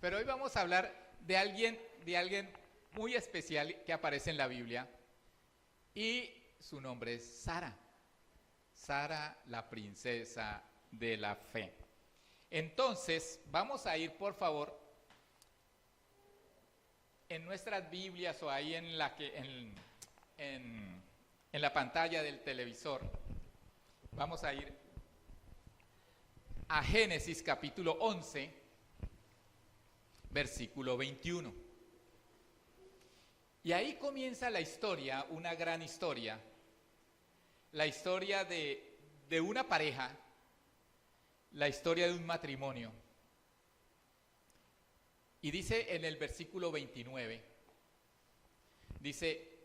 Pero hoy vamos a hablar de alguien muy especial que aparece en la Biblia y su nombre es Sara. Sara, la princesa de la fe. Entonces, vamos a ir, por favor, en nuestras Biblias o ahí en la pantalla del televisor. Vamos a ir a Génesis capítulo 11, versículo 21. Y ahí comienza la historia, una gran historia, la historia de una pareja, la historia de un matrimonio. Y dice en el versículo 29, dice,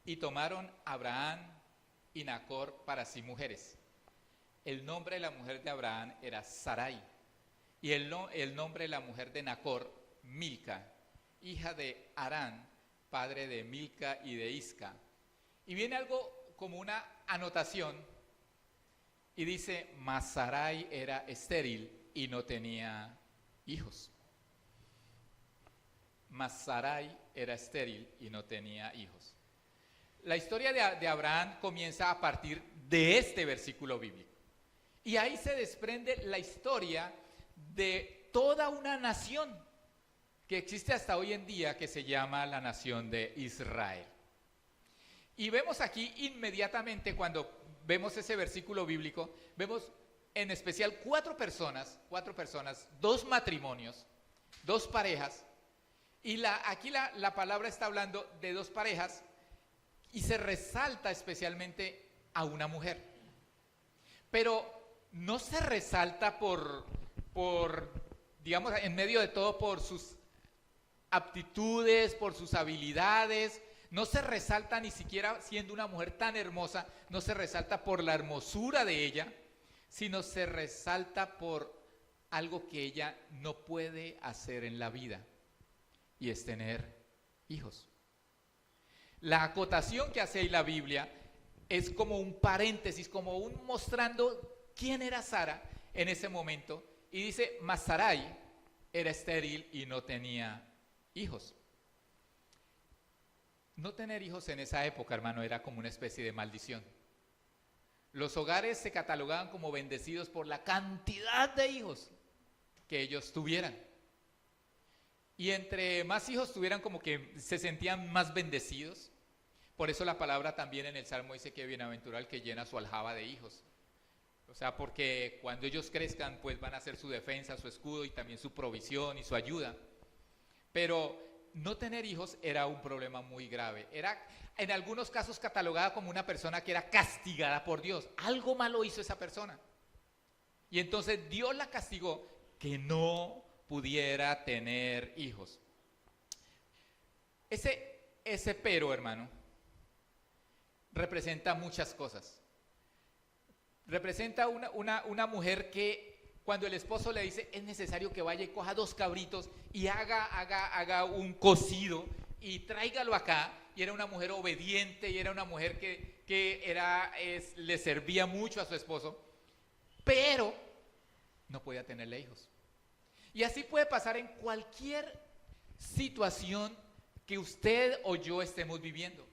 y tomaron Abraham y Nacor para sí mujeres. El nombre de la mujer de Abraham era Sarai, y el nombre de la mujer de Nacor, Milca, hija de Harán, padre de Milca y de Isca. Y viene algo como una anotación, y dice, mas Sarai era estéril y no tenía hijos. Mas Sarai era estéril y no tenía hijos. La historia de Abraham comienza a partir de este versículo bíblico. Y ahí se desprende la historia de toda una nación que existe hasta hoy en día, que se llama la nación de Israel. Y vemos aquí inmediatamente, cuando vemos ese versículo bíblico, vemos en especial cuatro personas, dos matrimonios, dos parejas. Y aquí la palabra está hablando de dos parejas y se resalta especialmente a una mujer. Pero no se resalta digamos, en medio de todo, por sus aptitudes, por sus habilidades. No se resalta ni siquiera siendo una mujer tan hermosa, no se resalta por la hermosura de ella, sino se resalta por algo que ella no puede hacer en la vida, y es tener hijos. La acotación que hace ahí la Biblia es como un paréntesis, como un mostrando quién era Sara en ese momento, y dice, mas Sarai era estéril y no tenía hijos. No tener hijos en esa época, hermano, era como una especie de maldición. Los hogares se catalogaban como bendecidos por la cantidad de hijos que ellos tuvieran. Y entre más hijos tuvieran, como que se sentían más bendecidos. Por eso la palabra también en el Salmo dice que bienaventurado el que llena su aljaba de hijos. O sea, porque cuando ellos crezcan, pues van a ser su defensa, su escudo y también su provisión y su ayuda. Pero no tener hijos era un problema muy grave. Era en algunos casos catalogada como una persona que era castigada por Dios. Algo malo hizo esa persona. Y entonces Dios la castigó que no pudiera tener hijos. Ese pero, hermano, representa muchas cosas. Representa una mujer que cuando el esposo le dice, es necesario que vaya y coja 2 cabritos y haga un cocido y tráigalo acá. Y era una mujer obediente, y era una mujer que le servía mucho a su esposo, pero no podía tenerle hijos. Y así puede pasar en cualquier situación que usted o yo estemos viviendo.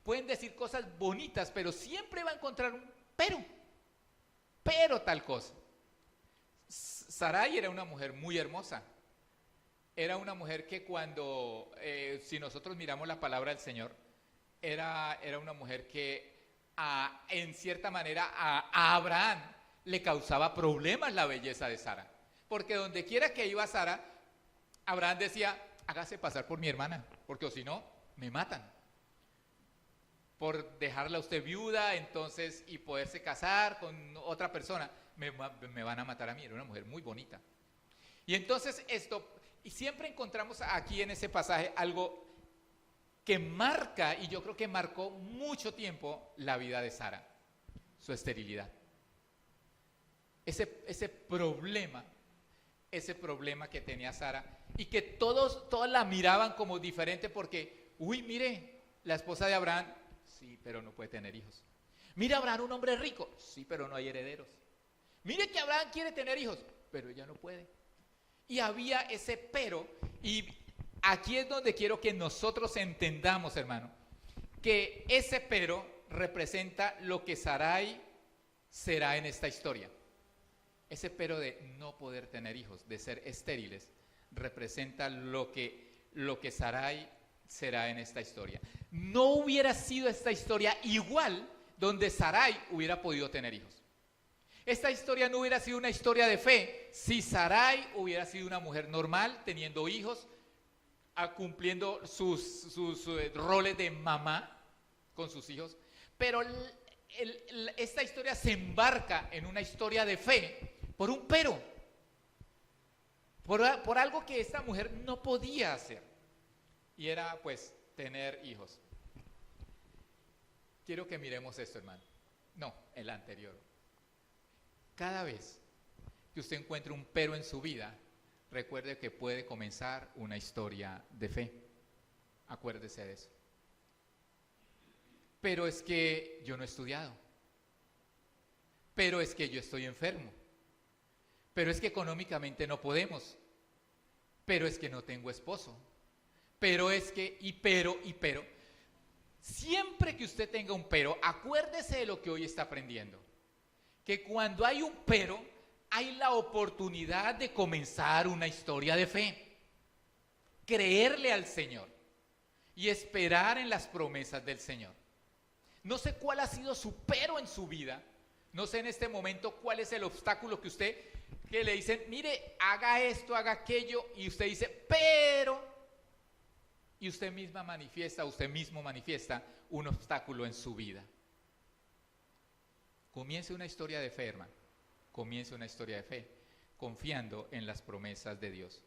Pueden decir cosas bonitas, pero siempre va a encontrar un pero tal cosa. Sarai era una mujer muy hermosa. Era una mujer que cuando, si nosotros miramos la palabra del Señor, era una mujer que en cierta manera a Abraham le causaba problemas la belleza de Sara. Porque donde quiera que iba Sara, Abraham decía, hágase pasar por mi hermana, porque o si no, me matan. Por dejarla usted viuda, entonces, y poderse casar con otra persona, me van a matar a mí. Era una mujer muy bonita. Y entonces y siempre encontramos aquí en ese pasaje algo que marca, y yo creo que marcó mucho tiempo la vida de Sara, su esterilidad. Ese problema que tenía Sara, y que todos la miraban como diferente porque, uy, mire, la esposa de Abraham, sí, pero no puede tener hijos. Mira, Abraham, un hombre rico, sí, pero no hay herederos. Mire que Abraham quiere tener hijos, pero ella no puede. Y había ese pero, y aquí es donde quiero que nosotros entendamos, hermano, que ese pero representa lo que Sarai será en esta historia. Ese pero de no poder tener hijos, de ser estériles, representa lo que Sarai será en esta historia. No hubiera sido esta historia igual donde Sarai hubiera podido tener hijos. Esta historia no hubiera sido una historia de fe si Sarai hubiera sido una mujer normal, teniendo hijos, cumpliendo sus roles de mamá con sus hijos. Pero esta historia se embarca en una historia de fe por un pero, por algo que esta mujer no podía hacer, y era pues tener hijos. Quiero que miremos esto, hermano. No, el anterior. Cada vez que usted encuentre un pero en su vida, recuerde que puede comenzar una historia de fe. Acuérdese de eso. Pero es que yo no he estudiado. Pero es que yo estoy enfermo. Pero es que económicamente no podemos. Pero es que no tengo esposo. Pero es que, y pero. Siempre que usted tenga un pero, acuérdese de lo que hoy está aprendiendo. Que cuando hay un pero, hay la oportunidad de comenzar una historia de fe. Creerle al Señor y esperar en las promesas del Señor. No sé cuál ha sido su pero en su vida. No sé en este momento cuál es el obstáculo que le dicen, mire, haga esto, haga aquello, y usted dice, pero, y usted mismo manifiesta un obstáculo en su vida. Comience una historia de fe, hermano. Comience una historia de fe, confiando en las promesas de Dios.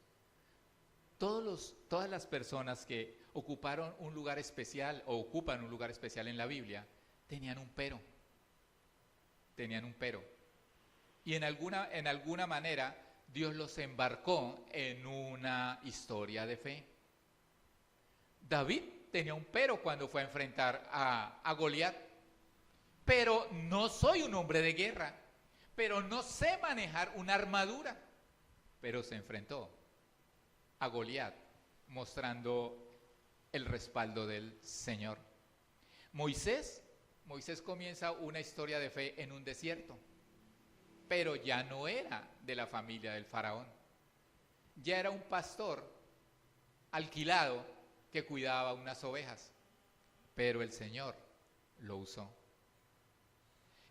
Todas las personas que ocuparon un lugar especial o ocupan un lugar especial en la Biblia, tenían un pero. Y en alguna manera, Dios los embarcó en una historia de fe. David tenía un pero cuando fue a enfrentar a Goliat. Pero no soy un hombre de guerra, pero no sé manejar una armadura. Pero se enfrentó a Goliat, mostrando el respaldo del Señor. Moisés comienza una historia de fe en un desierto, pero ya no era de la familia del faraón. Ya era un pastor alquilado que cuidaba unas ovejas, pero el Señor lo usó.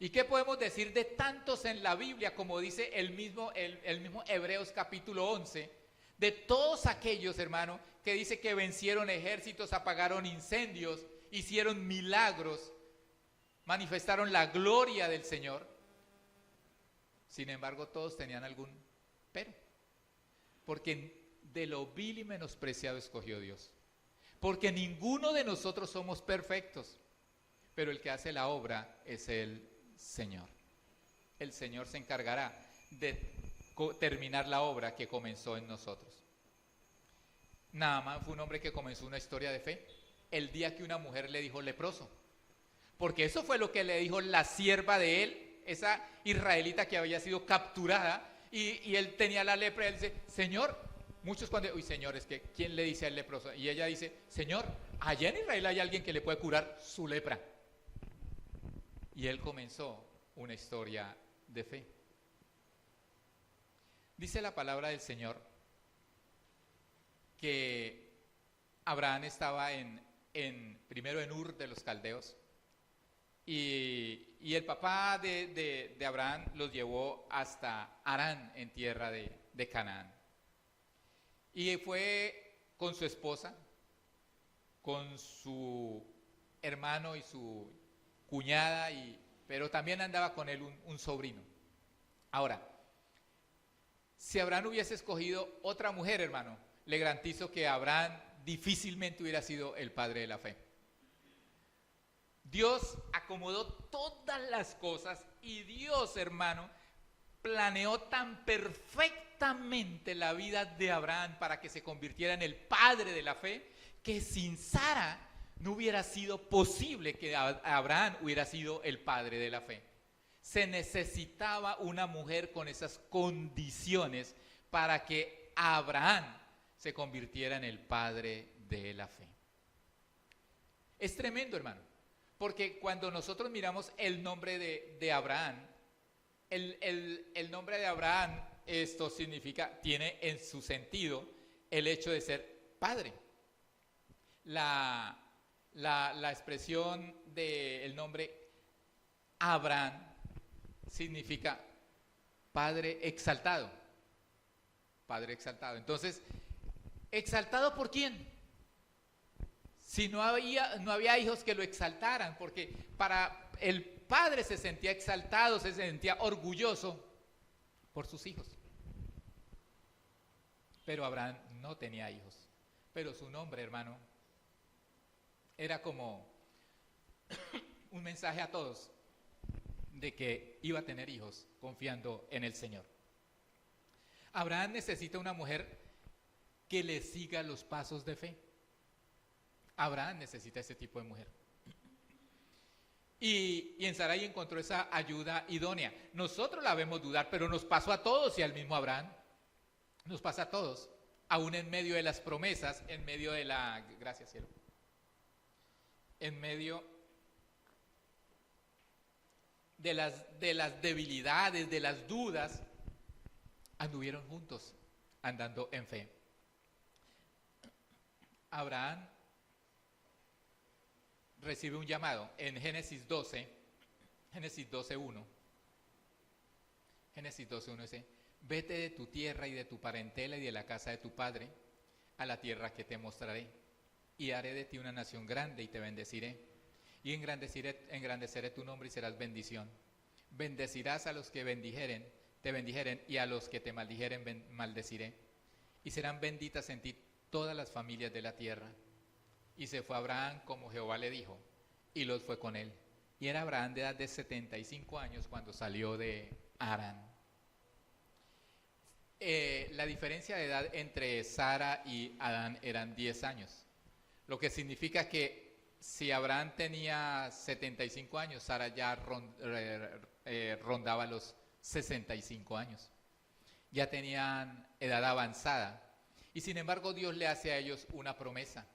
¿Y qué podemos decir de tantos en la Biblia, como dice el mismo Hebreos capítulo 11, de todos aquellos, hermano, que dice que vencieron ejércitos, apagaron incendios, hicieron milagros, manifestaron la gloria del Señor? Sin embargo, todos tenían algún pero, porque de lo vil y menospreciado escogió Dios, porque ninguno de nosotros somos perfectos, pero el que hace la obra es el Señor. El Señor se encargará de terminar la obra que comenzó en nosotros. Naamán fue un hombre que comenzó una historia de fe el día que una mujer le dijo leproso, porque eso fue lo que le dijo la sierva de él, esa israelita que había sido capturada, y él tenía la lepra, y él dice, Señor, muchos cuando, uy, Señor, es que ¿quién le dice al leproso? Y ella dice, Señor, allá en Israel hay alguien que le puede curar su lepra. Y él comenzó una historia de fe. Dice la palabra del Señor que Abraham estaba primero en Ur de los Caldeos, y el papá de Abraham los llevó hasta Harán, en tierra de Canaán. Y fue con su esposa, con su hermano y su cuñada, pero también andaba con él un sobrino. Ahora, si Abraham hubiese escogido otra mujer, hermano, le garantizo que Abraham difícilmente hubiera sido el padre de la fe. Dios acomodó todas las cosas, y Dios, hermano, planeó tan perfectamente la vida de Abraham para que se convirtiera en el padre de la fe, que sin Sara no hubiera sido posible que Abraham hubiera sido el padre de la fe. Se necesitaba una mujer con esas condiciones para que Abraham se convirtiera en el padre de la fe. Es tremendo, hermano, porque cuando nosotros miramos el nombre de Abraham, el nombre de Abraham, esto significa, tiene en su sentido el hecho de ser padre. La expresión del nombre Abraham significa padre exaltado. Padre exaltado. Entonces, ¿exaltado por quién? Si no había hijos que lo exaltaran, porque para el padre se sentía exaltado, se sentía orgulloso por sus hijos. Pero Abraham no tenía hijos. Pero su nombre, hermano, era como un mensaje a todos de que iba a tener hijos confiando en el Señor. Abraham necesita una mujer que le siga los pasos de fe. Abraham necesita ese tipo de mujer. Y en Sarai encontró esa ayuda idónea. Nosotros la vemos dudar, pero nos pasó a todos y al mismo Abraham. Nos pasa a todos, aún en medio de las promesas, en medio de la... Gracias, cielo. En medio de las debilidades, de las dudas, anduvieron juntos, andando en fe. Abraham recibe un llamado en Génesis 12, Génesis 12:1. Génesis 12:1 dice: vete de tu tierra y de tu parentela y de la casa de tu padre a la tierra que te mostraré, y haré de ti una nación grande y te bendeciré, y engrandeceré tu nombre y serás bendición. Bendecirás a los que te bendijeren, y a los que te maldijeren maldeciré, y serán benditas en ti todas las familias de la tierra. Y se fue Abraham como Jehová le dijo, y Lot fue con él. Y era Abraham de edad de 75 años cuando salió de Harán. La diferencia de edad entre Sara y Adán eran 10 años, lo que significa que si Abraham tenía 75 años, Sara ya rondaba los 65 años. Ya tenían edad avanzada. Y sin embargo Dios le hace a ellos una promesa.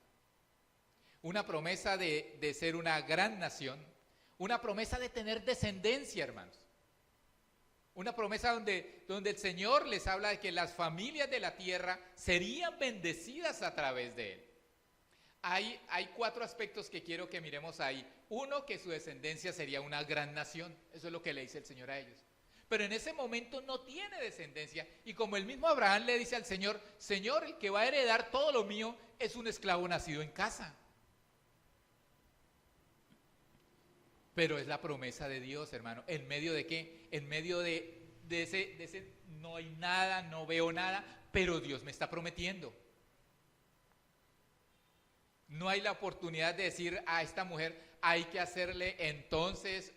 Una promesa de ser una gran nación. Una promesa de tener descendencia, hermanos. Una promesa donde el Señor les habla de que las familias de la tierra serían bendecidas a través de él. Hay 4 aspectos que quiero que miremos ahí. Uno, que su descendencia sería una gran nación. Eso es lo que le dice el Señor a ellos. Pero en ese momento no tiene descendencia. Y como el mismo Abraham le dice al Señor, Señor, el que va a heredar todo lo mío es un esclavo nacido en casa. Pero es la promesa de Dios, hermano. ¿En medio de qué? En medio de ese no hay nada, no veo nada, pero Dios me está prometiendo. No hay la oportunidad de decir a esta mujer, hay que hacerle entonces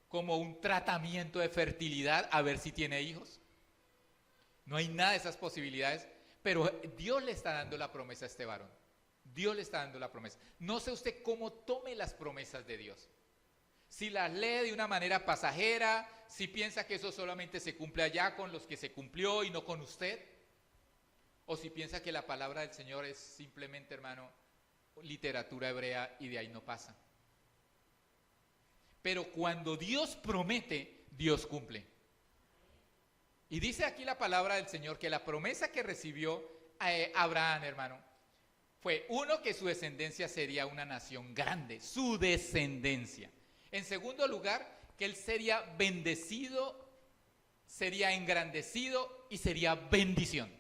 como un tratamiento de fertilidad a ver si tiene hijos. No hay nada de esas posibilidades, pero Dios le está dando la promesa a este varón. Dios le está dando la promesa. No sé usted cómo tome las promesas de Dios. Si las lee de una manera pasajera, si piensa que eso solamente se cumple allá con los que se cumplió y no con usted, o si piensa que la palabra del Señor es simplemente, hermano, literatura hebrea y de ahí no pasa. Pero cuando Dios promete, Dios cumple. Y dice aquí la palabra del Señor que la promesa que recibió Abraham, hermano, fue, uno, que su descendencia sería una nación grande, su descendencia. En segundo lugar, que él sería bendecido, sería engrandecido y sería bendición.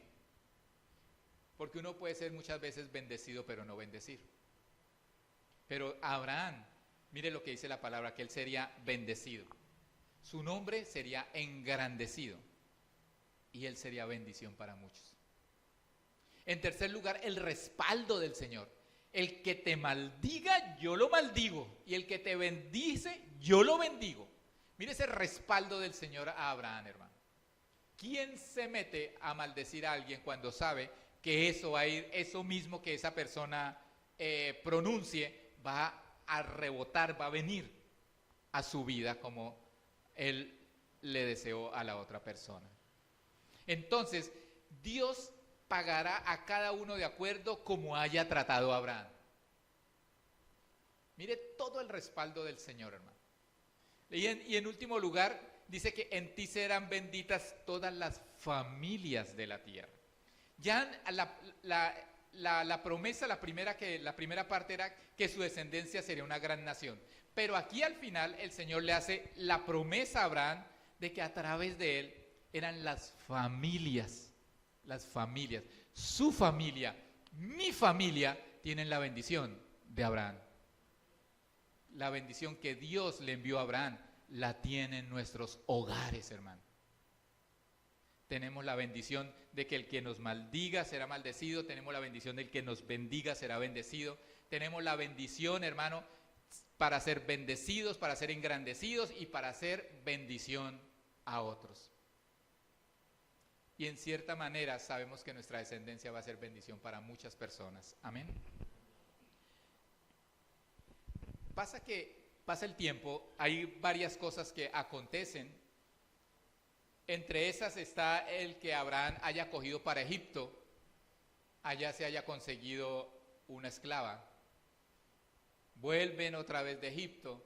Porque uno puede ser muchas veces bendecido pero no bendecir. Pero Abraham, mire lo que dice la palabra, que él sería bendecido. Su nombre sería engrandecido y él sería bendición para muchos. En tercer lugar, el respaldo del Señor. El que te maldiga, yo lo maldigo. Y el que te bendice, yo lo bendigo. Mire ese respaldo del Señor a Abraham, hermano. ¿Quién se mete a maldecir a alguien cuando sabe que eso va a ir, eso mismo que esa persona pronuncie, va a rebotar, va a venir a su vida como él le deseó a la otra persona? Entonces, Dios pagará a cada uno de acuerdo como haya tratado a Abraham. Mire todo el respaldo del Señor, hermano. Y en último lugar, dice que en ti serán benditas todas las familias de la tierra. Ya la promesa, la primera parte era que su descendencia sería una gran nación. Pero aquí al final el Señor le hace la promesa a Abraham de que a través de él eran las familias, su familia, mi familia, tienen la bendición de Abraham. La bendición que Dios le envió a Abraham la tienen nuestros hogares, hermano. Tenemos la bendición de que el que nos maldiga será maldecido. Tenemos la bendición del que nos bendiga será bendecido. Tenemos la bendición, hermano, para ser bendecidos, para ser engrandecidos y para hacer bendición a otros. Y en cierta manera sabemos que nuestra descendencia va a ser bendición para muchas personas. Amén. Pasa el tiempo, hay varias cosas que acontecen. Entre esas está el que Abraham haya cogido para Egipto, allá se haya conseguido una esclava. Vuelven otra vez de Egipto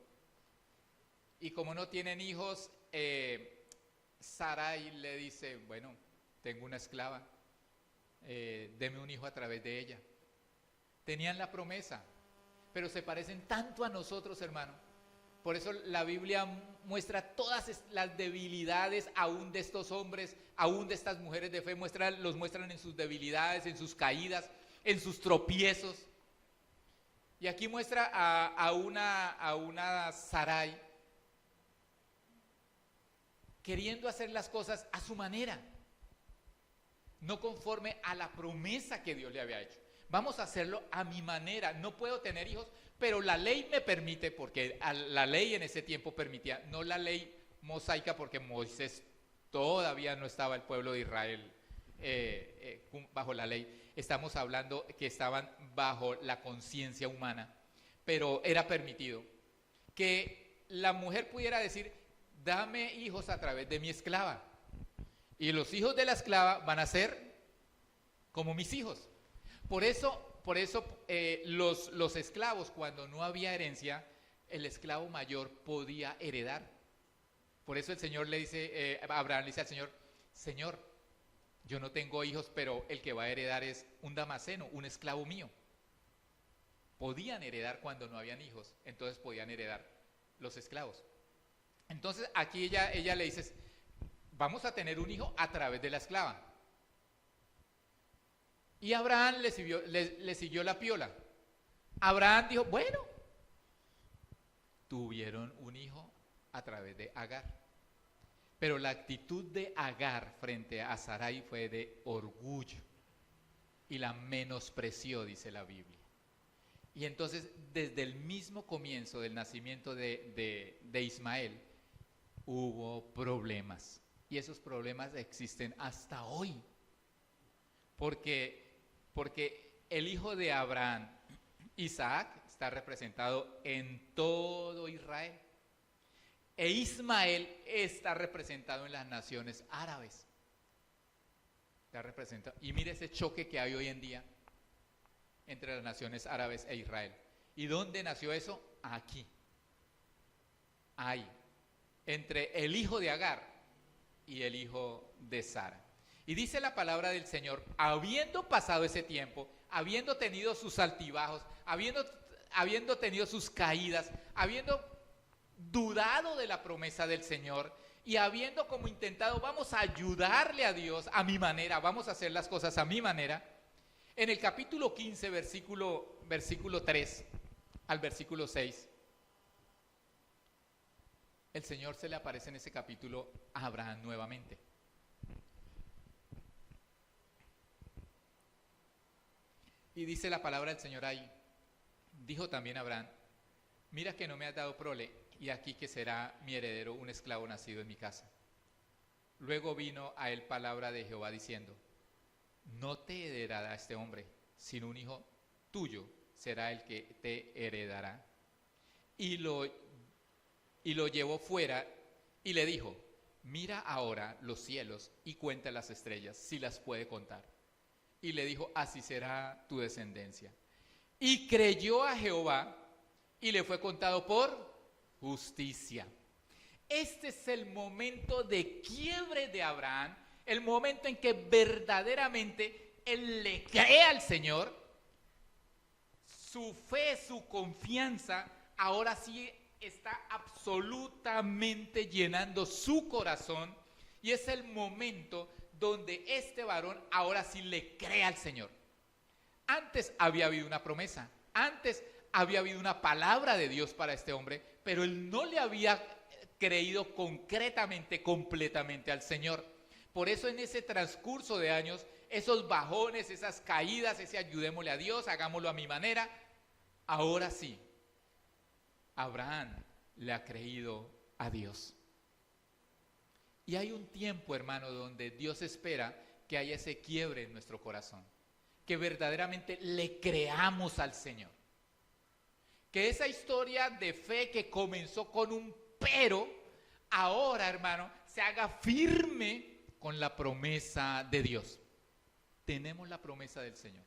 y como no tienen hijos, Sarai le dice, bueno, tengo una esclava, deme un hijo a través de ella. Tenían la promesa, pero se parecen tanto a nosotros, hermano. Por eso la Biblia muestra todas las debilidades aún de estos hombres, aún de estas mujeres de fe, los muestran en sus debilidades, en sus caídas, en sus tropiezos. Y aquí muestra a una Sarai queriendo hacer las cosas a su manera, no conforme a la promesa que Dios le había hecho. Vamos a hacerlo a mi manera, no puedo tener hijos, pero la ley me permite, porque la ley en ese tiempo permitía, no la ley mosaica, porque Moisés todavía no estaba el pueblo de Israel bajo la ley. Estamos hablando que estaban bajo la conciencia humana, pero era permitido que la mujer pudiera decir, dame hijos a través de mi esclava, y los hijos de la esclava van a ser como mis hijos. Por eso los esclavos, cuando no había herencia, el esclavo mayor podía heredar. Por eso el Señor le dice, Abraham le dice al Señor, Señor, yo no tengo hijos, pero el que va a heredar es un damaseno, un esclavo mío. Podían heredar cuando no habían hijos, entonces podían heredar los esclavos. Entonces aquí ella le dice, vamos a tener un hijo a través de la esclava. Y Abraham le siguió la piola. Abraham dijo, bueno, tuvieron un hijo a través de Agar. Pero la actitud de Agar frente a Sarai fue de orgullo y la menospreció, dice la Biblia. Y entonces, desde el mismo comienzo del nacimiento de Ismael, hubo problemas. Y esos problemas existen hasta hoy. Porque el hijo de Abraham, Isaac, está representado en todo Israel. E Ismael está representado en las naciones árabes. Está representado. Y mire ese choque que hay hoy en día entre las naciones árabes e Israel. ¿Y dónde nació eso? Aquí. Ahí. Entre el hijo de Agar y el hijo de Sara. Y dice la palabra del Señor, habiendo pasado ese tiempo, habiendo tenido sus altibajos, habiendo tenido sus caídas, habiendo dudado de la promesa del Señor y habiendo como intentado, vamos a ayudarle a Dios a mi manera, vamos a hacer las cosas a mi manera, en el capítulo 15, versículo 3 al versículo 6, el Señor se le aparece en ese capítulo a Abraham nuevamente. Y dice la palabra del Señor ahí, dijo también Abraham, mira que no me has dado prole, y aquí que será mi heredero un esclavo nacido en mi casa. Luego vino a él palabra de Jehová diciendo, no te heredará este hombre, sino un hijo tuyo será el que te heredará. Y lo llevó fuera y le dijo, mira ahora los cielos y cuenta las estrellas, si las puede contar. Y le dijo, así será tu descendencia. Y creyó a Jehová y le fue contado por justicia. Este es el momento de quiebre de Abraham, el momento en que verdaderamente él le cree al Señor. Su fe, su confianza, ahora sí está absolutamente llenando su corazón, y es el momento donde este varón ahora sí le cree al Señor. Antes había habido una promesa, antes había habido una palabra de Dios para este hombre, pero él no le había creído concretamente, completamente al Señor. Por eso en ese transcurso de años, esos bajones, esas caídas, ese ayudémosle a Dios, hagámoslo a mi manera, ahora sí, Abraham le ha creído a Dios. Y hay un tiempo, hermano, donde Dios espera que haya ese quiebre en nuestro corazón, que verdaderamente le creamos al Señor. Que esa historia de fe que comenzó con un pero, ahora, hermano, se haga firme con la promesa de Dios. Tenemos la promesa del Señor.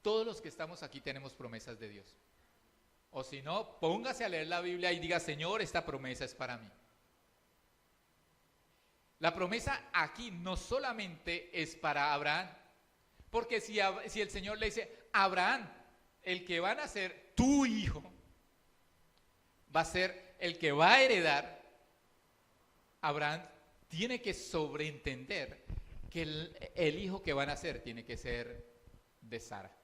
Todos los que estamos aquí tenemos promesas de Dios. O si no, póngase a leer la Biblia y diga, Señor, esta promesa es para mí. La promesa aquí no solamente es para Abraham, porque si el Señor le dice, Abraham, el que van a ser tu hijo, va a ser el que va a heredar, Abraham tiene que sobreentender que el hijo que van a ser tiene que ser de Sara.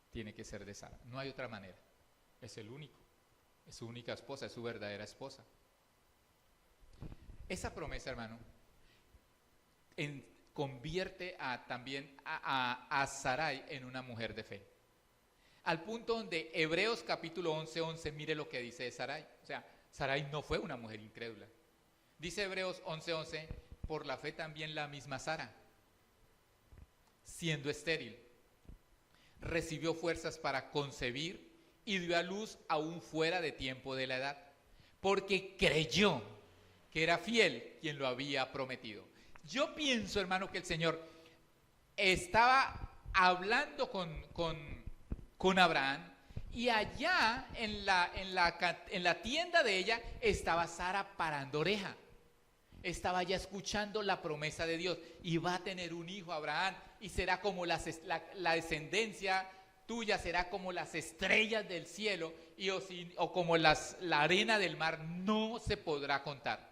Tiene que ser de Sara. No hay otra manera. Es el único. Es su única esposa, es su verdadera esposa. Esa promesa, hermano, convierte también a Sarai en una mujer de fe. Al punto donde Hebreos capítulo 11:11, mire lo que dice de Sarai. O sea, Sarai no fue una mujer incrédula. Dice Hebreos 11:11, por la fe también la misma Sara, siendo estéril, recibió fuerzas para concebir y dio a luz aún fuera de tiempo de la edad, porque creyó que era fiel quien lo había prometido. Yo pienso, hermano, que el Señor estaba hablando con Abraham, y allá en la tienda de ella estaba Sara parando oreja. Estaba ya escuchando la promesa de Dios, y va a tener un hijo Abraham, y será como la descendencia tuya, será como las estrellas del cielo, o como la arena del mar, no se podrá contar.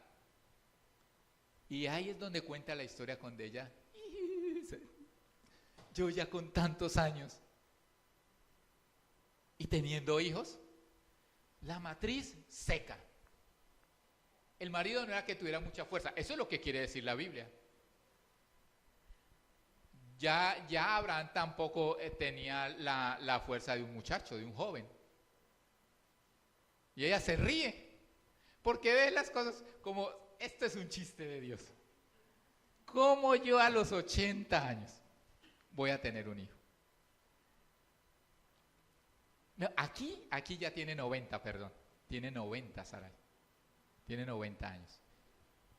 Y ahí es donde cuenta la historia con ella. Yo ya con tantos años y teniendo hijos, la matriz seca. El marido no era que tuviera mucha fuerza, eso es lo que quiere decir la Biblia. Ya Abraham tampoco tenía la fuerza de un muchacho, de un joven. Y ella se ríe, porque ve las cosas como, esto es un chiste de Dios. ¿Cómo yo a los 80 años voy a tener un hijo? No, aquí ya tiene 90, perdón. Tiene 90 Sarai. Tiene 90 años.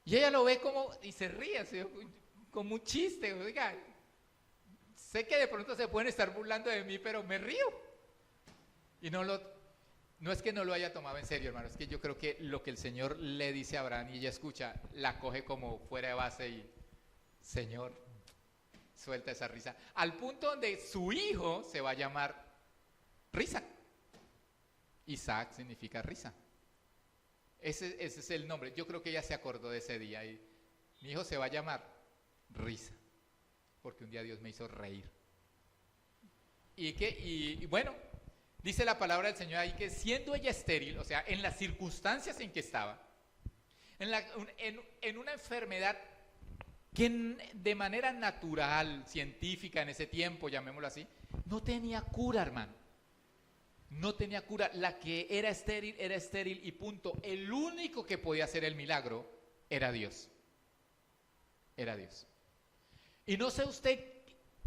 Y ella lo ve como, y se ríe, como un chiste. Oiga, sé que de pronto se pueden estar burlando de mí, pero me río. Y no es que no lo haya tomado en serio, hermano. Es que yo creo que lo que el Señor le dice a Abraham y ella escucha, la coge como fuera de base y, Señor, suelta esa risa. Al punto donde su hijo se va a llamar Risa. Isaac significa risa. Ese es el nombre. Yo creo que ella se acordó de ese día y mi hijo se va a llamar Risa, porque un día Dios me hizo reír. Y bueno, dice la palabra del Señor ahí que siendo ella estéril, o sea, en las circunstancias en que estaba, en una enfermedad que de manera natural, científica en ese tiempo, llamémoslo así, no tenía cura, hermano. No tenía cura. La que era estéril y punto. El único que podía hacer el milagro era Dios. Era Dios. Y no sé usted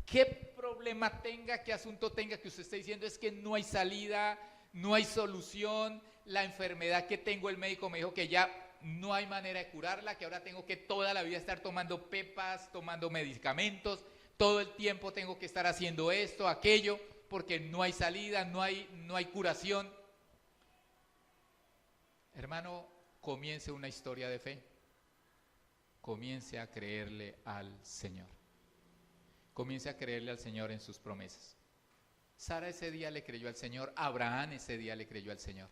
qué problema tenga, qué asunto tenga, que usted esté diciendo es que no hay salida, no hay solución, la enfermedad que tengo, el médico me dijo que ya no hay manera de curarla, que ahora tengo que toda la vida estar tomando pepas, tomando medicamentos, todo el tiempo tengo que estar haciendo esto, aquello, porque no hay salida, no hay curación. Hermano, comience una historia de fe. Comience a creerle al Señor. Comience a creerle al Señor en sus promesas. Sara ese día le creyó al Señor, Abraham ese día le creyó al Señor.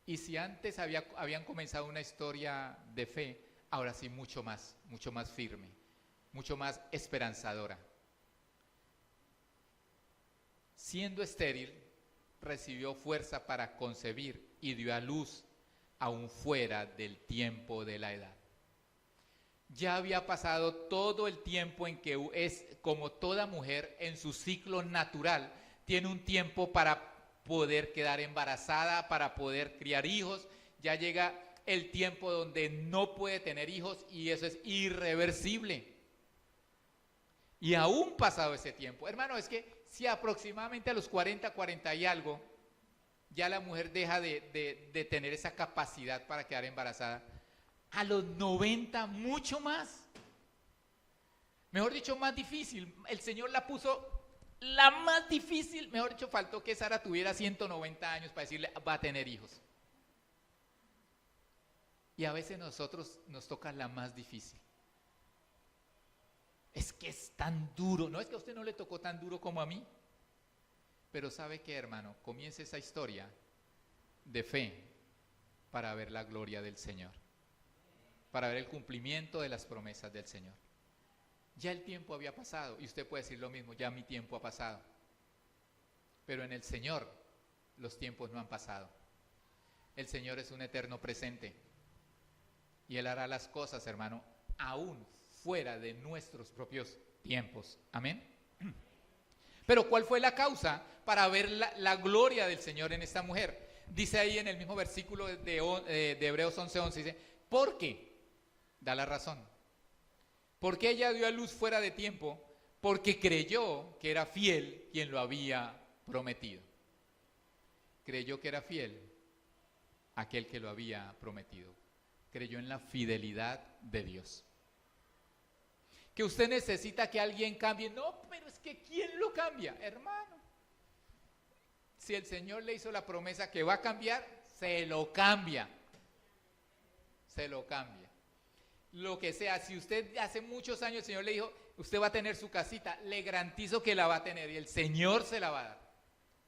Y si antes habían comenzado una historia de fe, ahora sí mucho más firme, mucho más esperanzadora. Siendo estéril, recibió fuerza para concebir y dio a luz aún fuera del tiempo de la edad. Ya había pasado todo el tiempo en que es como toda mujer en su ciclo natural, tiene un tiempo para poder quedar embarazada, para poder criar hijos. Ya llega el tiempo donde no puede tener hijos y eso es irreversible. Y aún pasado ese tiempo, hermano, es que si aproximadamente a los 40 y algo, ya la mujer deja de tener esa capacidad para quedar embarazada, a los 90 mucho más. Mejor dicho, más difícil. El Señor la puso la más difícil. Mejor dicho, faltó que Sara tuviera 190 años para decirle, va a tener hijos. Y a veces nosotros nos toca la más difícil. Es que es tan duro. No es que a usted no le tocó tan duro como a mí. Pero ¿sabe qué, hermano? Comience esa historia de fe para ver la gloria del Señor, para ver el cumplimiento de las promesas del Señor. Ya el tiempo había pasado, y usted puede decir lo mismo, ya mi tiempo ha pasado. Pero en el Señor los tiempos no han pasado. El Señor es un eterno presente, y Él hará las cosas, hermano, aún fuera de nuestros propios tiempos. Amén. Pero ¿cuál fue la causa para ver la gloria del Señor en esta mujer? Dice ahí en el mismo versículo de Hebreos 11:11, dice, ¿por qué? Da la razón. Porque ella dio a luz fuera de tiempo, porque creyó que era fiel quien lo había prometido. Creyó que era fiel aquel que lo había prometido. Creyó en la fidelidad de Dios. Que usted necesita que alguien cambie. No, pero es que ¿quién lo cambia, hermano? Si el Señor le hizo la promesa que va a cambiar, se lo cambia. Se lo cambia. Lo que sea, si usted hace muchos años el Señor le dijo, usted va a tener su casita, le garantizo que la va a tener y el Señor se la va a dar.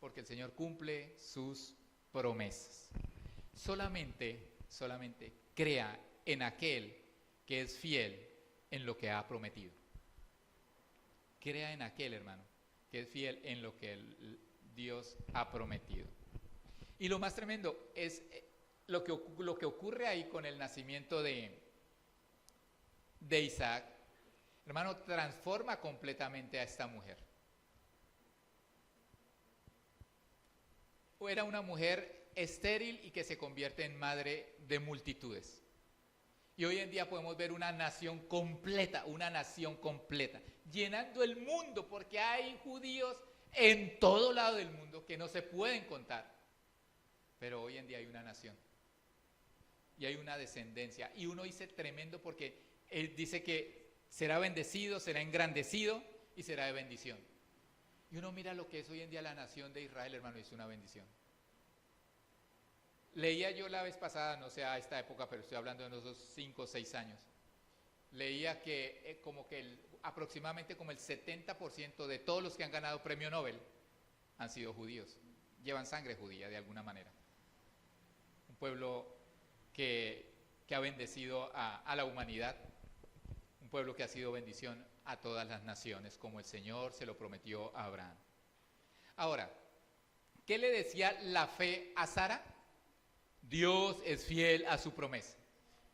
Porque el Señor cumple sus promesas. Solamente crea en aquel que es fiel en lo que ha prometido. Crea en aquel, hermano, que es fiel en lo que Dios ha prometido. Y lo más tremendo es lo que ocurre ahí con el nacimiento de Isaac. Hermano, transforma completamente a esta mujer. O era una mujer estéril y que se convierte en madre de multitudes. Y hoy en día podemos ver una nación completa, llenando el mundo, porque hay judíos en todo lado del mundo que no se pueden contar. Pero hoy en día hay una nación y hay una descendencia. Y uno dice tremendo porque él dice que será bendecido, será engrandecido y será de bendición. Y uno mira lo que es hoy en día la nación de Israel, hermano, y es una bendición. Leía yo la vez pasada, no sé a esta época, pero estoy hablando de unos 5 o 6 años. Leía que aproximadamente como el 70% de todos los que han ganado premio Nobel han sido judíos. Llevan sangre judía de alguna manera. Un pueblo que ha bendecido a la humanidad. Un pueblo que ha sido bendición a todas las naciones, como el Señor se lo prometió a Abraham. Ahora, ¿qué le decía la fe a Sara? Dios es fiel a su promesa.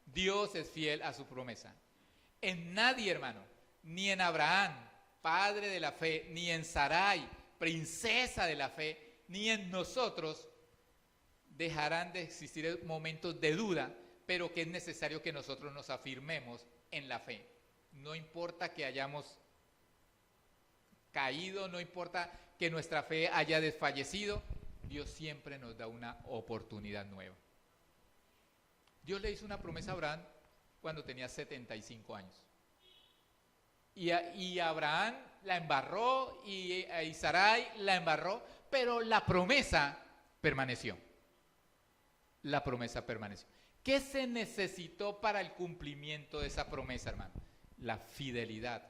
Dios es fiel a su promesa. En nadie, hermano, ni en Abraham, padre de la fe, ni en Sarai, princesa de la fe, ni en nosotros dejarán de existir momentos de duda, pero que es necesario que nosotros nos afirmemos en la fe. No importa que hayamos caído, no importa que nuestra fe haya desfallecido, Dios siempre nos da una oportunidad nueva. Dios le hizo una promesa a Abraham cuando tenía 75 años. Y Abraham la embarró y Sarai la embarró, pero la promesa permaneció. La promesa permaneció. ¿Qué se necesitó para el cumplimiento de esa promesa, hermano? La fidelidad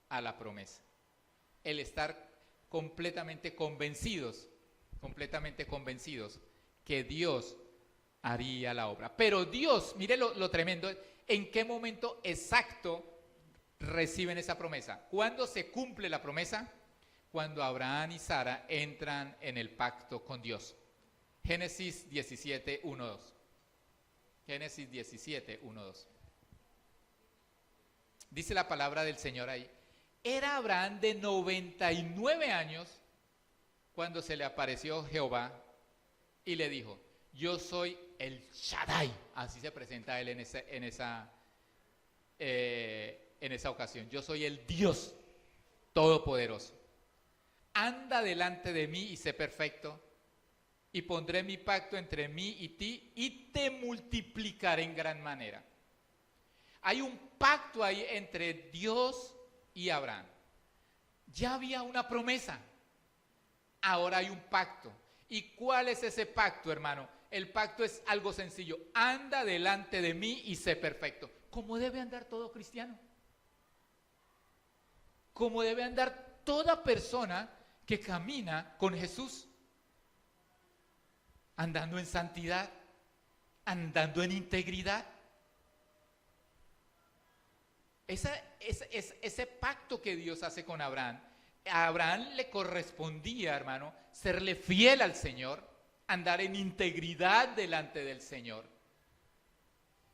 a la promesa. El estar completamente convencidos que Dios haría la obra. Pero Dios, mire lo tremendo, ¿en qué momento exacto reciben esa promesa? ¿Cuándo se cumple la promesa? Cuando Abraham y Sara entran en el pacto con Dios. Génesis 17, 1, 2. Génesis 17, 1, 2. Dice la palabra del Señor ahí. Era Abraham de 99 años cuando se le apareció Jehová y le dijo, yo soy el Shaddai. Así se presenta él en esa ocasión. Yo soy el Dios Todopoderoso. Anda delante de mí y sé perfecto, y pondré mi pacto entre mí y ti, y te multiplicaré en gran manera. Hay un pacto ahí entre Dios y Abraham. Ya había una promesa, ahora hay un pacto. ¿Y cuál es ese pacto, hermano? El pacto es algo sencillo. Anda delante de mí y sé perfecto. ¿Cómo debe andar todo cristiano? ¿Cómo debe andar toda persona que camina con Jesús? Andando en santidad, andando en integridad. Ese pacto que Dios hace con Abraham, a Abraham le correspondía, hermano, serle fiel al Señor, andar en integridad delante del Señor.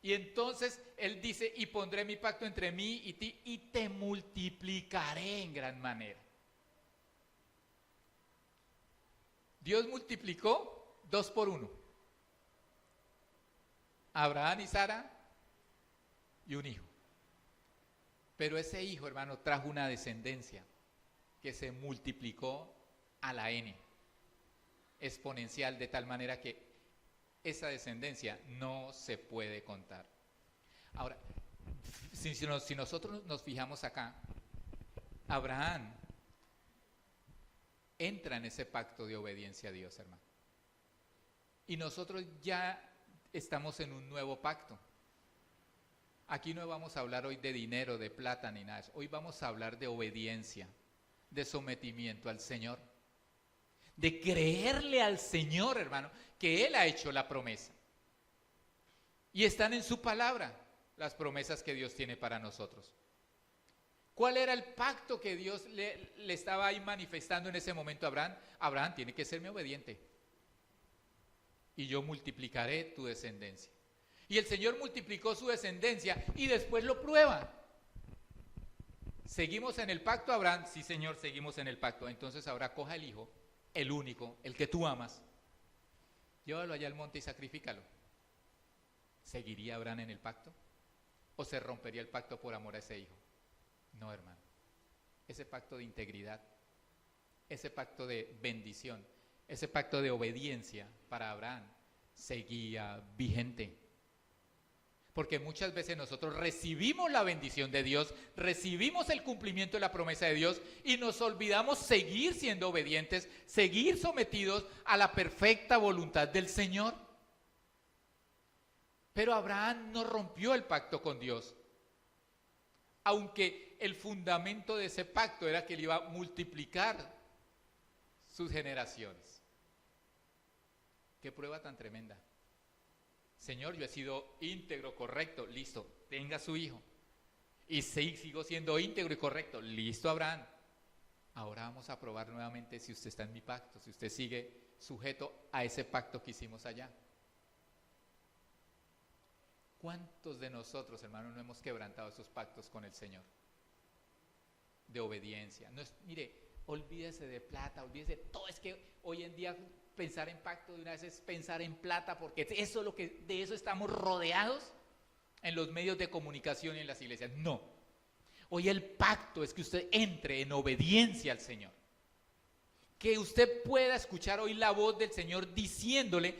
Y entonces él dice, y pondré mi pacto entre mí y ti, y te multiplicaré en gran manera. Dios multiplicó 2 por 1. Abraham y Sara y un hijo. Pero ese hijo, hermano, trajo una descendencia que se multiplicó a la N, exponencial, de tal manera que esa descendencia no se puede contar. Ahora, si nosotros nos fijamos acá, Abraham entra en ese pacto de obediencia a Dios, hermano. Y nosotros ya estamos en un nuevo pacto. Aquí no vamos a hablar hoy de dinero, de plata, ni nada. Hoy vamos a hablar de obediencia, de sometimiento al Señor, de creerle al Señor, hermano, que Él ha hecho la promesa. Y están en su palabra las promesas que Dios tiene para nosotros. ¿Cuál era el pacto que Dios le estaba ahí manifestando en ese momento a Abraham? Abraham, tiene que serme obediente, y yo multiplicaré tu descendencia. Y el Señor multiplicó su descendencia y después lo prueba. ¿Seguimos en el pacto, Abraham? Sí, Señor, seguimos en el pacto. Entonces ahora coja el hijo, el único, el que tú amas, llévalo allá al monte y sacrifícalo. ¿Seguiría Abraham en el pacto? ¿O se rompería el pacto por amor a ese hijo? No, hermano. Ese pacto de integridad, ese pacto de bendición, ese pacto de obediencia para Abraham seguía vigente. Porque muchas veces nosotros recibimos la bendición de Dios, recibimos el cumplimiento de la promesa de Dios y nos olvidamos seguir siendo obedientes, seguir sometidos a la perfecta voluntad del Señor. Pero Abraham no rompió el pacto con Dios, aunque el fundamento de ese pacto era que él iba a multiplicar sus generaciones. Qué prueba tan tremenda. Señor, yo he sido íntegro, correcto, listo, tenga su hijo. Y sigo siendo íntegro y correcto, listo, Abraham. Ahora vamos a probar nuevamente si usted está en mi pacto, si usted sigue sujeto a ese pacto que hicimos allá. ¿Cuántos de nosotros, hermanos, no hemos quebrantado esos pactos con el Señor? De obediencia. No es, mire, olvídese de plata, olvídese de todo. Es que hoy en día pensar en pacto de una vez es pensar en plata, porque eso es lo que, de eso estamos rodeados en los medios de comunicación y en las iglesias. No. Hoy el pacto es que usted entre en obediencia al Señor. Que usted pueda escuchar hoy la voz del Señor diciéndole,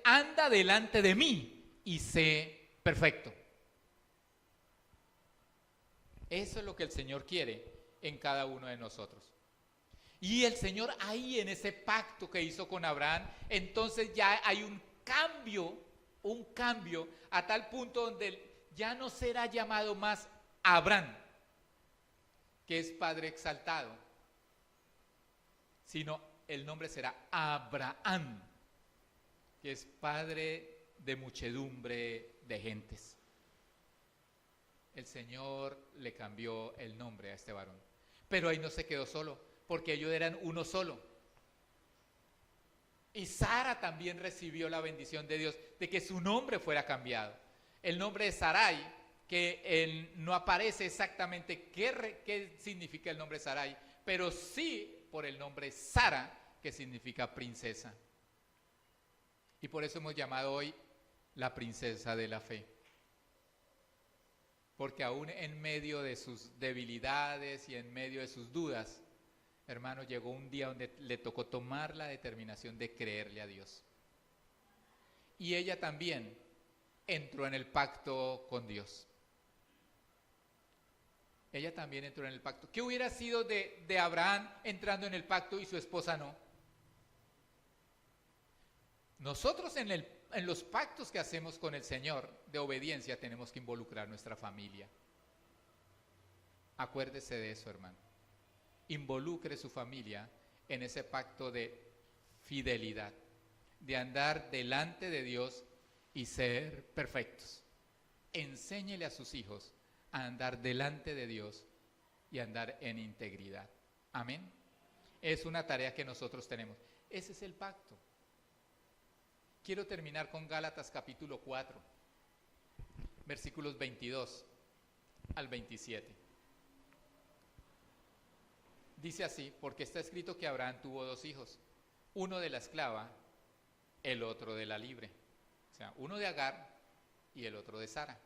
anda delante de mí y sé perfecto. Eso es lo que el Señor quiere en cada uno de nosotros. Y el Señor ahí en ese pacto que hizo con Abraham, entonces ya hay un cambio a tal punto donde ya no será llamado más Abraham, que es Padre exaltado, sino el nombre será Abraham, que es Padre de muchedumbre de gentes. El Señor le cambió el nombre a este varón. Pero ahí no se quedó solo, porque ellos eran uno solo. Y Sara también recibió la bendición de Dios de que su nombre fuera cambiado. El nombre de Sarai, que no aparece exactamente qué significa el nombre Sarai, pero sí por el nombre Sara, que significa princesa. Y por eso hemos llamado hoy la princesa de la fe. Porque aún en medio de sus debilidades y en medio de sus dudas, hermano, llegó un día donde le tocó tomar la determinación de creerle a Dios. Y ella también entró en el pacto con Dios. Ella también entró en el pacto. ¿Qué hubiera sido de Abraham entrando en el pacto y su esposa no? Nosotros en los pactos que hacemos con el Señor de obediencia tenemos que involucrar nuestra familia. Acuérdese de eso, hermano. Involucre su familia en ese pacto de fidelidad, de andar delante de Dios y ser perfectos. Enséñele a sus hijos a andar delante de Dios y andar en integridad. Amén. Es una tarea que nosotros tenemos. Ese es el pacto. Quiero terminar con Gálatas capítulo 4, versículos 22 al 27. Dice así, porque está escrito que Abraham tuvo dos hijos, uno de la esclava, el otro de la libre. O sea, uno de Agar y el otro de Sara.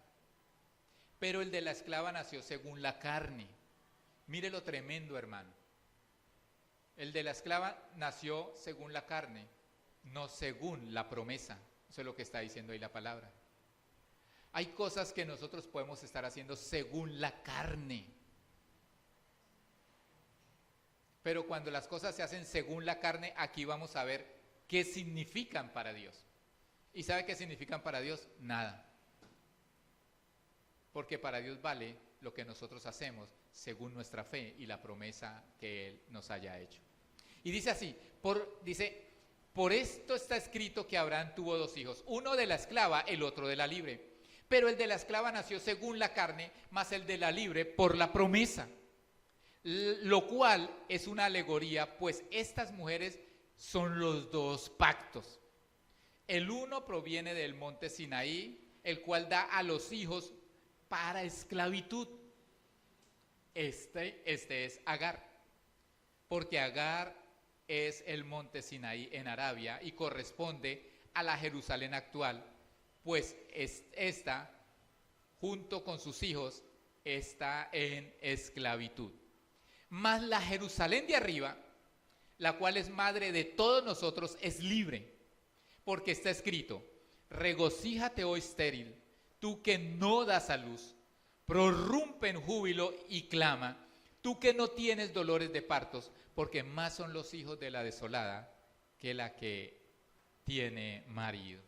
Pero el de la esclava nació según la carne. Mire lo tremendo, hermano. El de la esclava nació según la carne, no según la promesa. Eso es lo que está diciendo ahí la palabra. Hay cosas que nosotros podemos estar haciendo según la carne. Pero cuando las cosas se hacen según la carne, aquí vamos a ver qué significan para Dios. ¿Y sabe qué significan para Dios? Nada. Porque para Dios vale lo que nosotros hacemos según nuestra fe y la promesa que Él nos haya hecho. Y dice así, por esto está escrito que Abraham tuvo dos hijos, uno de la esclava, el otro de la libre. Pero el de la esclava nació según la carne, mas el de la libre por la promesa. Lo cual es una alegoría, pues estas mujeres son los dos pactos. El uno proviene del monte Sinaí, el cual da a los hijos para esclavitud. Este es Agar, porque Agar es el monte Sinaí en Arabia y corresponde a la Jerusalén actual, pues esta, junto con sus hijos, está en esclavitud. Mas la Jerusalén de arriba, la cual es madre de todos nosotros, es libre, porque está escrito, regocíjate, oh estéril, tú que no das a luz, prorrumpe en júbilo y clama, tú que no tienes dolores de partos, porque más son los hijos de la desolada que la que tiene marido.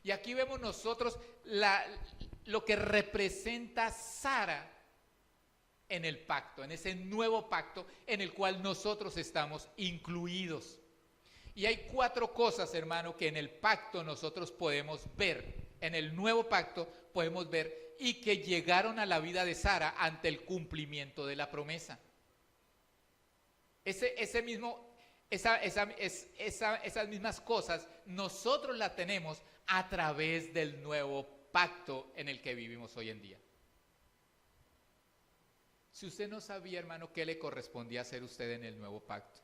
Y aquí vemos nosotros lo que representa Sara en el pacto, en ese nuevo pacto en el cual nosotros estamos incluidos. Y hay cuatro cosas, hermano, que en el pacto nosotros podemos ver, en el nuevo pacto podemos ver y que llegaron a la vida de Sara ante el cumplimiento de la promesa. Esas mismas cosas nosotros las tenemos a través del nuevo pacto en el que vivimos hoy en día. Si usted no sabía, hermano, qué le correspondía hacer usted en el nuevo pacto,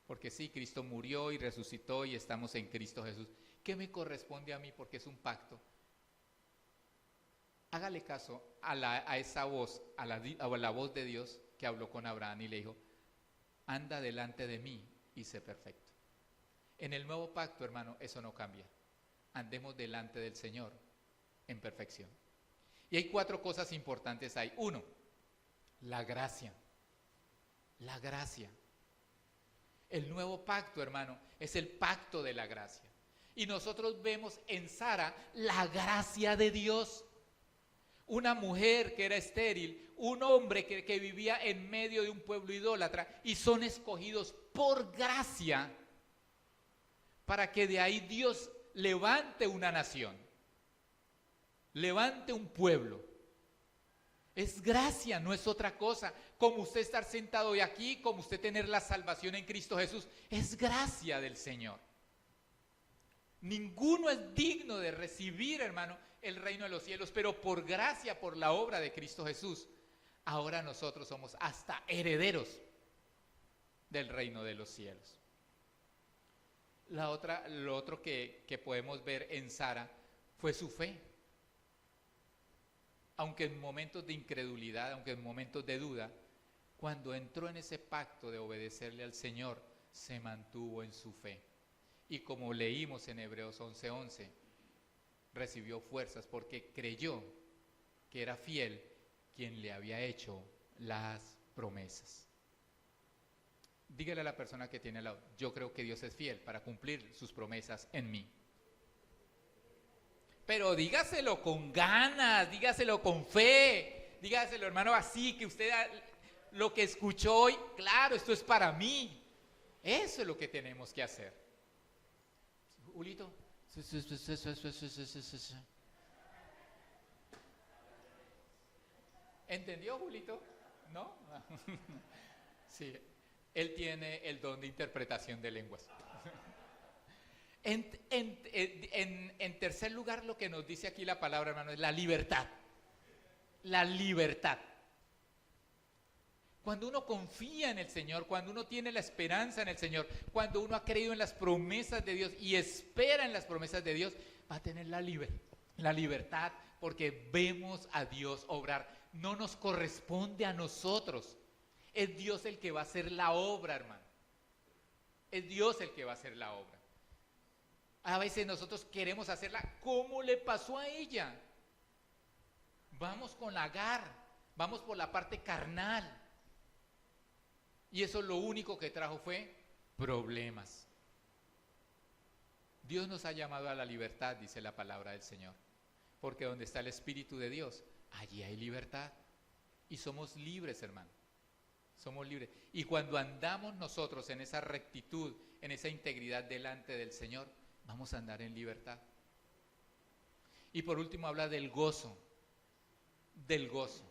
porque sí, Cristo murió y resucitó y estamos en Cristo Jesús, ¿qué me corresponde a mí? Porque es un pacto. Hágale caso a esa voz, a la voz de Dios que habló con Abraham y le dijo, anda delante de mí y sé perfecto. En el nuevo pacto, hermano, eso no cambia. andemos delante del Señor en perfección. Y hay 4 cosas importantes ahí. 1, la gracia. La gracia. El nuevo pacto, hermano, es el pacto de la gracia. Y nosotros vemos en Sara la gracia de Dios. Una mujer que era estéril, un hombre que vivía en medio de un pueblo idólatra, y son escogidos por gracia para que de ahí Dios levante una nación, levante un pueblo. Es gracia, no es otra cosa. Como usted estar sentado hoy aquí, como usted tener la salvación en Cristo Jesús, es gracia del Señor. Ninguno es digno de recibir, hermano, el reino de los cielos, pero por gracia, por la obra de Cristo Jesús, ahora nosotros somos hasta herederos del reino de los cielos. Lo otro que podemos ver en Sara fue su fe. Aunque en momentos de incredulidad, aunque en momentos de duda, cuando entró en ese pacto de obedecerle al Señor, se mantuvo en su fe. Y como leímos en Hebreos 11:11, recibió fuerzas porque creyó que era fiel quien le había hecho las promesas. Dígale a la persona que tiene al lado: yo creo que Dios es fiel para cumplir sus promesas en mí. Pero dígaselo con ganas, dígaselo con fe, dígaselo, hermano, así que usted lo que escuchó hoy, claro, esto es para mí. Eso es lo que tenemos que hacer. Julito. ¿Entendió, Julito? ¿No? Sí, él tiene el don de interpretación de lenguas. En tercer lugar, lo que nos dice aquí la palabra, hermano, es la libertad. La libertad. Cuando uno confía en el Señor, cuando uno tiene la esperanza en el Señor, cuando uno ha creído en las promesas de Dios y espera en las promesas de Dios, va a tener la libertad, porque vemos a Dios obrar. No nos corresponde a nosotros. Es Dios el que va a hacer la obra, hermano. Es Dios el que va a hacer la obra. A veces nosotros queremos hacerla como le pasó a ella. Vamos con Agar, vamos por la parte carnal. Y eso lo único que trajo fue problemas. Dios nos ha llamado a la libertad, dice la palabra del Señor. Porque donde está el Espíritu de Dios, allí hay libertad. Y somos libres, hermano. Somos libres. Y cuando andamos nosotros en esa rectitud, en esa integridad delante del Señor, vamos a andar en libertad. Y por último habla del gozo. Del gozo.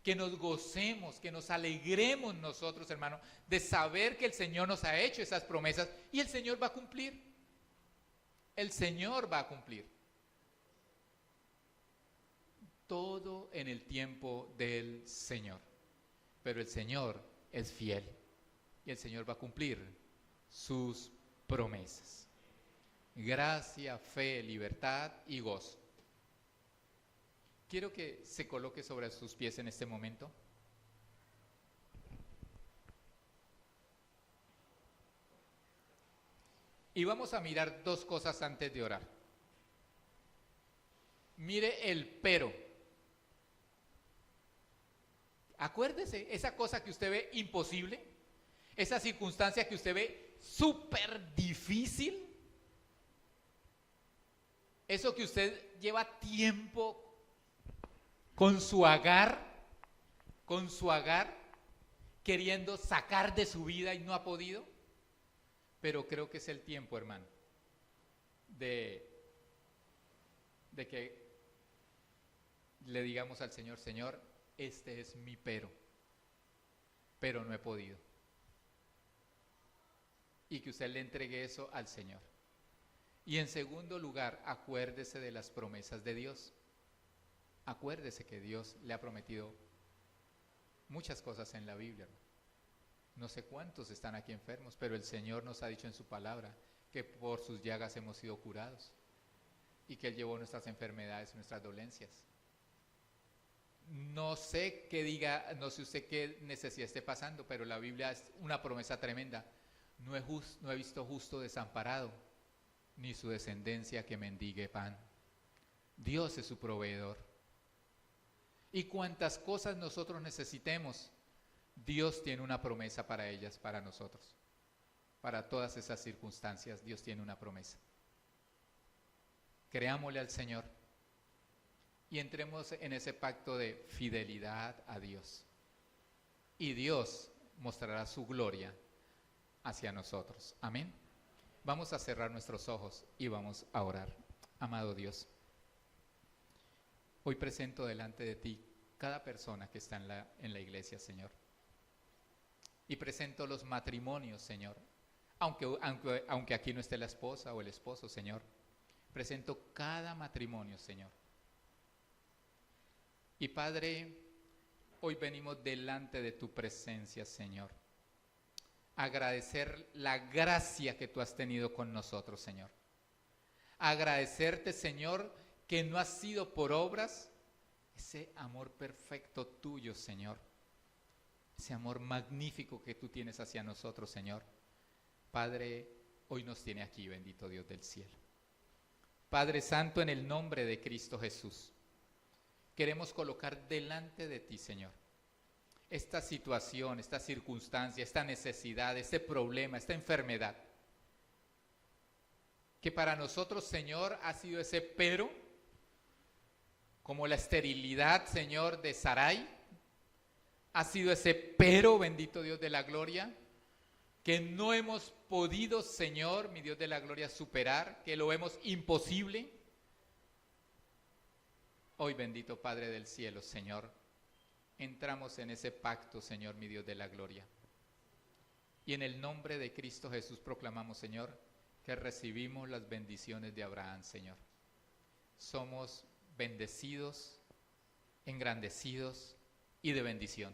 Que nos gocemos, que nos alegremos nosotros, hermano, de saber que el Señor nos ha hecho esas promesas y el Señor va a cumplir. El Señor va a cumplir. Todo en el tiempo del Señor. Pero el Señor es fiel y el Señor va a cumplir sus promesas. Gracia, fe, libertad y gozo. Quiero que se coloque sobre sus pies en este momento. Y vamos a mirar 2 cosas antes de orar. Mire el pero. Acuérdese, esa cosa que usted ve imposible, esa circunstancia que usted ve súper difícil, eso que usted lleva tiempo con su Agar, queriendo sacar de su vida y no ha podido. Pero creo que es el tiempo, hermano, de que le digamos al Señor: Señor, este es mi pero no he podido. Y que usted le entregue eso al Señor. Y en segundo lugar, acuérdese de las promesas de Dios. Acuérdese que Dios le ha prometido muchas cosas en la Biblia. No sé cuántos están aquí enfermos, pero el Señor nos ha dicho en su palabra que por sus llagas hemos sido curados y que Él llevó nuestras enfermedades, nuestras dolencias. No sé qué diga, no sé usted qué necesidad esté pasando, pero la Biblia es una promesa tremenda. No he visto justo desamparado, ni su descendencia que mendigue pan. Dios es su proveedor. Y cuantas cosas nosotros necesitemos, Dios tiene una promesa para ellas, para nosotros. Para todas esas circunstancias, Dios tiene una promesa. Creámosle al Señor y entremos en ese pacto de fidelidad a Dios. Y Dios mostrará su gloria hacia nosotros. Amén. Vamos a cerrar nuestros ojos y vamos a orar. Amado Dios, hoy presento delante de ti cada persona que está en la iglesia, Señor. Y presento los matrimonios, Señor. Aunque aquí no esté la esposa o el esposo, Señor. Presento cada matrimonio, Señor. Y Padre, hoy venimos delante de tu presencia, Señor. Agradecer la gracia que tú has tenido con nosotros, Señor. Agradecerte, Señor, que no ha sido por obras, ese amor perfecto tuyo, Señor. Ese amor magnífico que tú tienes hacia nosotros, Señor. Padre, hoy nos tiene aquí, bendito Dios del cielo. Padre Santo, en el nombre de Cristo Jesús, queremos colocar delante de ti, Señor, esta situación, esta circunstancia, esta necesidad, este problema, esta enfermedad, que para nosotros, Señor, ha sido ese pero, como la esterilidad, Señor, de Sarai, ha sido ese pero, bendito Dios de la gloria, que no hemos podido, Señor, mi Dios de la gloria, superar, que lo vemos imposible. Hoy, bendito Padre del cielo, Señor, entramos en ese pacto, Señor, mi Dios de la gloria. Y en el nombre de Cristo Jesús proclamamos, Señor, que recibimos las bendiciones de Abraham, Señor. Somos bendecidos, engrandecidos y de bendición.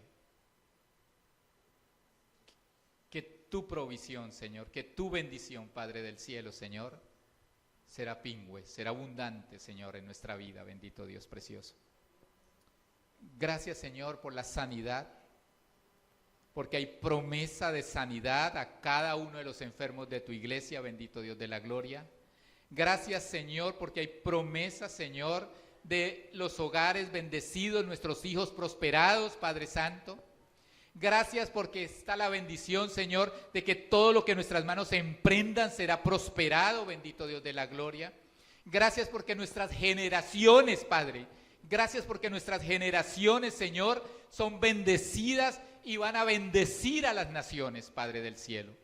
Que tu provisión, Señor, que tu bendición, Padre del cielo, Señor, será pingüe, será abundante, Señor, en nuestra vida, bendito Dios precioso. Gracias, Señor, por la sanidad, porque hay promesa de sanidad a cada uno de los enfermos de tu iglesia, bendito Dios de la gloria. Gracias, Señor, porque hay promesa, Señor, de los hogares bendecidos, nuestros hijos prosperados, Padre Santo. Gracias porque está la bendición, Señor, de que todo lo que nuestras manos emprendan será prosperado, bendito Dios de la gloria. Gracias porque nuestras generaciones, Padre, gracias porque nuestras generaciones, Señor, son bendecidas y van a bendecir a las naciones, Padre del cielo.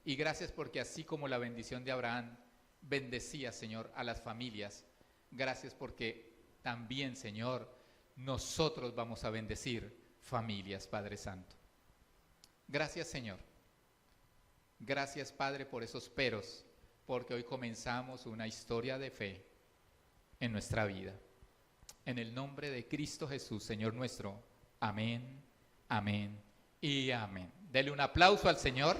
Y gracias porque así como la bendición de Abraham bendecía, Señor, a las familias, gracias porque también, Señor, nosotros vamos a bendecir familias, Padre Santo. Gracias, Señor. Gracias, Padre, por esos peros, porque hoy comenzamos una historia de fe en nuestra vida. En el nombre de Cristo Jesús, Señor nuestro. Amén, amén y amén. Dele un aplauso al Señor.